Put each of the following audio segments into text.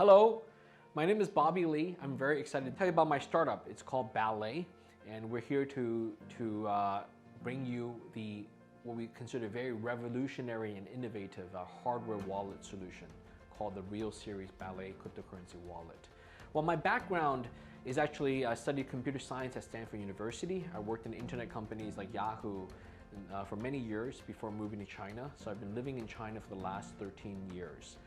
Hello, my name is Bobby Lee. I'm very excited to tell you about my startup. It's called Ballet, and we're here to bring you what we consider very revolutionary and innovative hardware wallet solution called the Real Series Ballet Cryptocurrency Wallet. Well, my background is actually I studied computer science at Stanford University. I worked in internet companies like Yahoo for many years before moving to China. So I've been living in China for the last 13 years.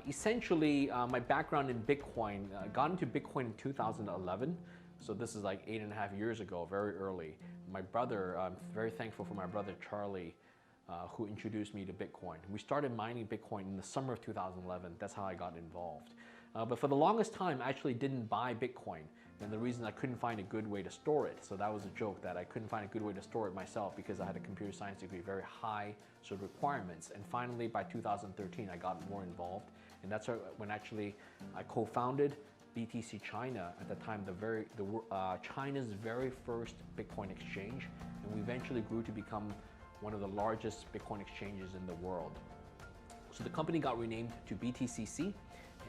Essentially, my background in Bitcoin, got into Bitcoin in 2011. So this is like 8.5 years ago, very early. My brother, I'm very thankful for my brother Charlie, who introduced me to Bitcoin. We started mining Bitcoin in the summer of 2011. That's how I got involved. But for the longest time, I actually didn't buy Bitcoin. And the reason I couldn't find a good way to store it. So that was a joke that I couldn't find a good way to store it myself because I had a computer science degree, very high sort of requirements. And finally, by 2013, I got more involved. And that's when actually I co-founded BTC China, at the time China's very first Bitcoin exchange. And we eventually grew to become one of the largest Bitcoin exchanges in the world. So the company got renamed to BTCC.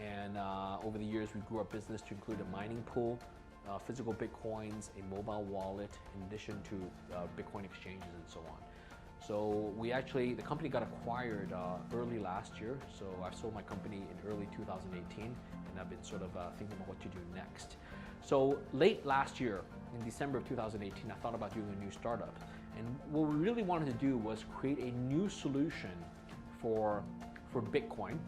And over the years, we grew our business to include a mining pool, physical Bitcoins, a mobile wallet, in addition to Bitcoin exchanges and so on. So the company got acquired early last year. So I sold my company in early 2018, and I've been sort of thinking about what to do next. So late last year, in December of 2018, I thought about doing a new startup. And what we really wanted to do was create a new solution for Bitcoin,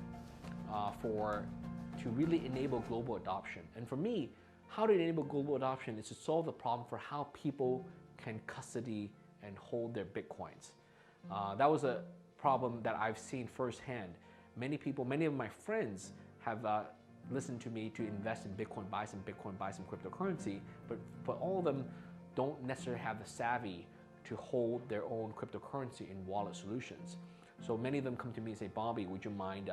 to really enable global adoption. And for me, how to enable global adoption is to solve the problem for how people can custody and hold their Bitcoins. That was a problem that I've seen firsthand. Many of my friends have listened to me to invest in Bitcoin, buy some cryptocurrency, but all of them don't necessarily have the savvy to hold their own cryptocurrency in wallet solutions. So many of them come to me and say, Bobby, would you mind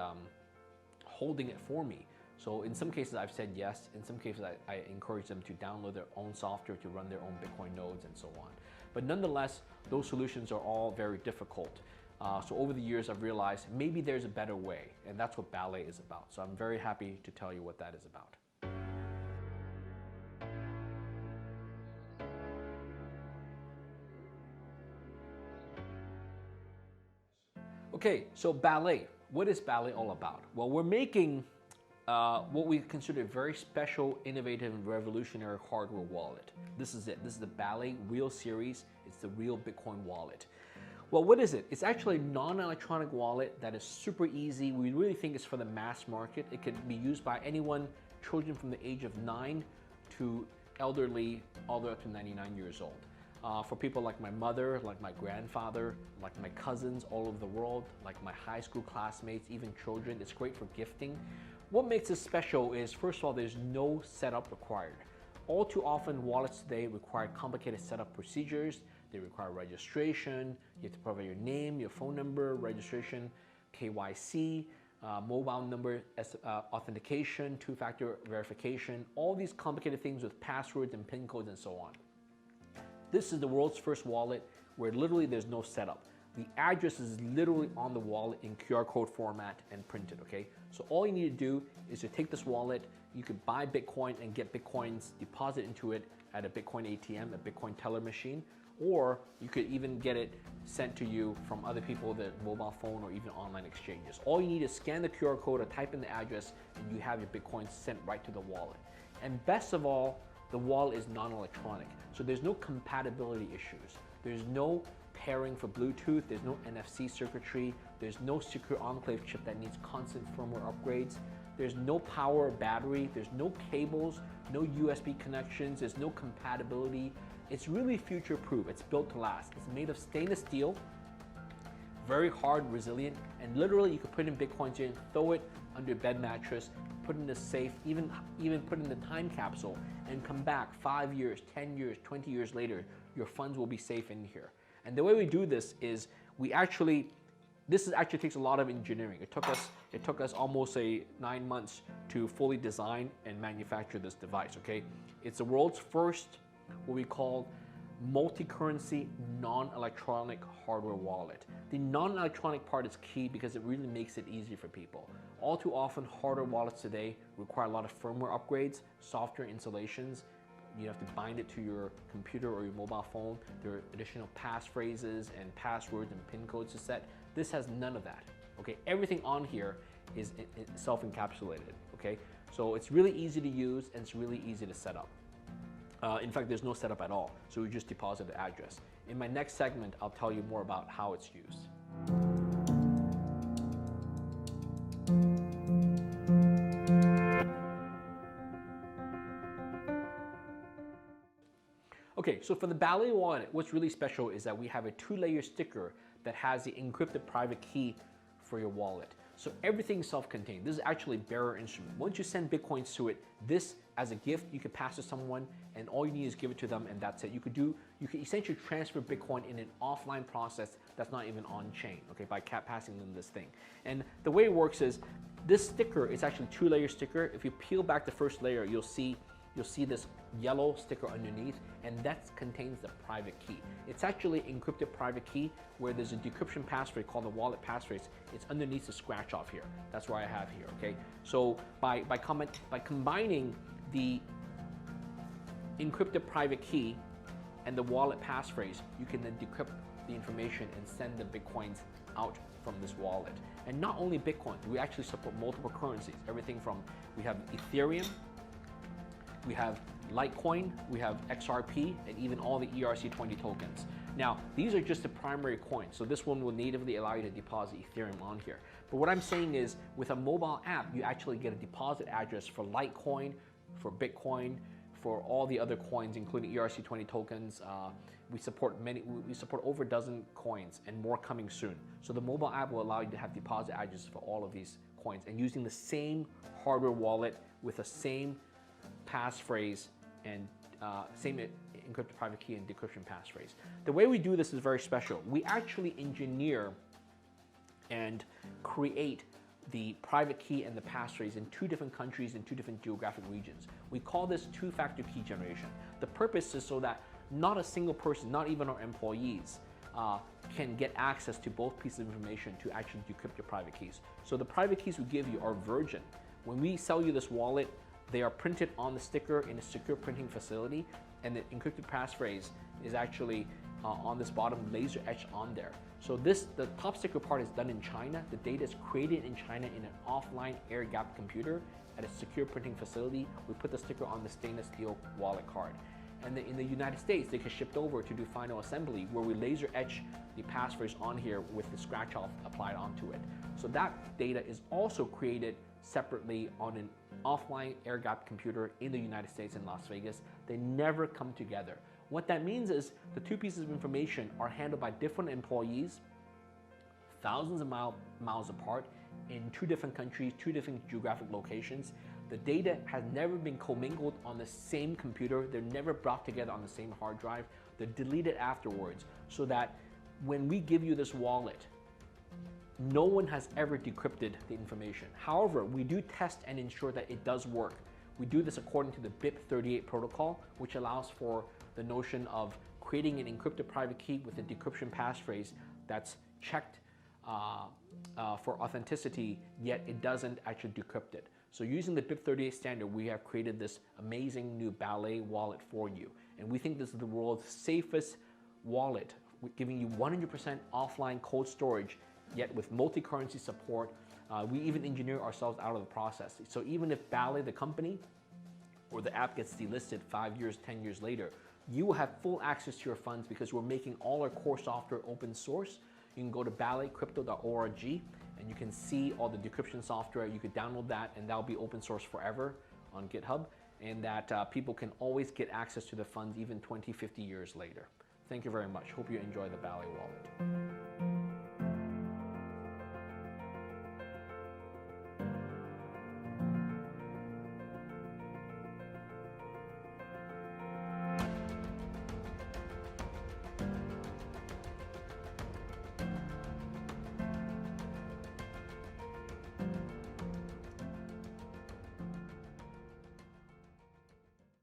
holding it for me? So in some cases I've said yes. In some cases I encourage them to download their own software to run their own Bitcoin nodes and so on. But nonetheless, those solutions are all very difficult. So over the years I've realized maybe there's a better way, and that's what Ballet is about. So I'm very happy to tell you what that is about. Okay, so Ballet. What is Ballet all about? Well, we're making what we consider a very special, innovative, and revolutionary hardware wallet. This is it. This is the Ballet Real Series. It's the real Bitcoin wallet. Well, what is it? It's actually a non-electronic wallet that is super easy. We really think it's for the mass market. It can be used by anyone, children from the age of 9 to elderly, all the way up to 99 years old. For people like my mother, like my grandfather, like my cousins all over the world, like my high school classmates, even children. It's great for gifting. What makes this special is, first of all, there's no setup required. All too often, wallets today require complicated setup procedures. They require registration. You have to provide your name, your phone number, registration, KYC, mobile number authentication, two-factor verification, all these complicated things with passwords and PIN codes and so on. This is the world's first wallet where literally there's no setup. The address is literally on the wallet in QR code format and printed, okay? So all you need to do is to take this wallet, you could buy Bitcoin and get Bitcoins, deposit into it at a Bitcoin ATM, a Bitcoin teller machine, or you could even get it sent to you from other people, the mobile phone or even online exchanges. All you need is scan the QR code or type in the address and you have your Bitcoins sent right to the wallet. And best of all, the wallet is non-electronic, so there's no compatibility issues. There's no pairing for Bluetooth, there's no NFC circuitry, there's no secure enclave chip that needs constant firmware upgrades, there's no power or battery, there's no cables, no USB connections, there's no compatibility. It's really future-proof, it's built to last. It's made of stainless steel, very hard, resilient, and literally you could put in Bitcoins in, throw it under your bed mattress, put in the safe, even put in the time capsule, and come back 5 years, 10 years, 20 years later, your funds will be safe in here. And the way we do this is this actually takes a lot of engineering. It took us almost 9 months to fully design and manufacture this device, okay? It's the world's first, what we call multi-currency, non-electronic hardware wallet. The non-electronic part is key because it really makes it easy for people. All too often, hardware wallets today require a lot of firmware upgrades, software installations. You have to bind it to your computer or your mobile phone. There are additional passphrases and passwords and PIN codes to set. This has none of that. Okay, everything on here is self-encapsulated. Okay, so it's really easy to use and it's really easy to set up. In fact, there's no setup at all, so we just deposit the address. In my next segment, I'll tell you more about how it's used. Okay, so for the Ballet Wallet, what's really special is that we have a 2-layer sticker that has the encrypted private key for your wallet. So everything's self-contained. This is actually a bearer instrument. Once you send Bitcoins to it, this as a gift, you can pass to someone and all you need is give it to them and that's it. You could essentially transfer Bitcoin in an offline process that's not even on chain, okay, by passing them this thing. And the way it works is this sticker is actually a 2-layer sticker. If you peel back the first layer, you'll see this yellow sticker underneath, and that contains the private key. It's actually encrypted private key where there's a decryption passphrase called the wallet passphrase. It's underneath the scratch off here. That's what I have here, okay? So by combining the encrypted private key and the wallet passphrase, you can then decrypt the information and send the Bitcoins out from this wallet. And not only Bitcoin, we actually support multiple currencies. Everything from, we have Ethereum, we have Litecoin, we have XRP, and even all the ERC20 tokens. Now, these are just the primary coins, so this one will natively allow you to deposit Ethereum on here. But what I'm saying is, with a mobile app, you actually get a deposit address for Litecoin, for Bitcoin, for all the other coins, including ERC20 tokens. We support over a dozen coins and more coming soon. So the mobile app will allow you to have deposit addresses for all of these coins and using the same hardware wallet with the same passphrase and same encrypted private key and decryption passphrase. The way we do this is very special. We actually engineer and create the private key and the passphrase in 2 different countries in 2 different geographic regions. We call this 2-factor key generation. The purpose is so that not a single person, not even our employees, can get access to both pieces of information to actually decrypt your private keys. So the private keys we give you are virgin. When we sell you this wallet, they are printed on the sticker in a secure printing facility, and the encrypted passphrase is actually on this bottom laser etched on there. So the top sticker part is done in China. The data is created in China in an offline air-gapped computer at a secure printing facility. We put the sticker on the stainless steel wallet card. And in the United States, they get shipped over to do final assembly where we laser etch the passphrase on here with the scratch off applied onto it. So that data is also created separately on an offline air-gapped computer in the United States in Las Vegas. They never come together. What that means is the 2 pieces of information are handled by different employees, thousands of miles apart, in 2 different countries, 2 different geographic locations. The data has never been commingled on the same computer. They're never brought together on the same hard drive. They're deleted afterwards, so that when we give you this wallet, no one has ever decrypted the information. However, we do test and ensure that it does work. We do this according to the BIP38 protocol, which allows for the notion of creating an encrypted private key with a decryption passphrase that's checked for authenticity, yet it doesn't actually decrypt it. So using the BIP38 standard, we have created this amazing new Ballet Wallet for you. And we think this is the world's safest wallet, giving you 100% offline cold storage, yet with multi-currency support. We even engineer ourselves out of the process. So even if Ballet, the company, or the app gets delisted 5 years, 10 years later, you will have full access to your funds because we're making all our core software open source. You can go to balletcrypto.org and you can see all the decryption software. You could download that and that'll be open source forever on GitHub, and that people can always get access to the funds even 20, 50 years later. Thank you very much. Hope you enjoy the Ballet Wallet.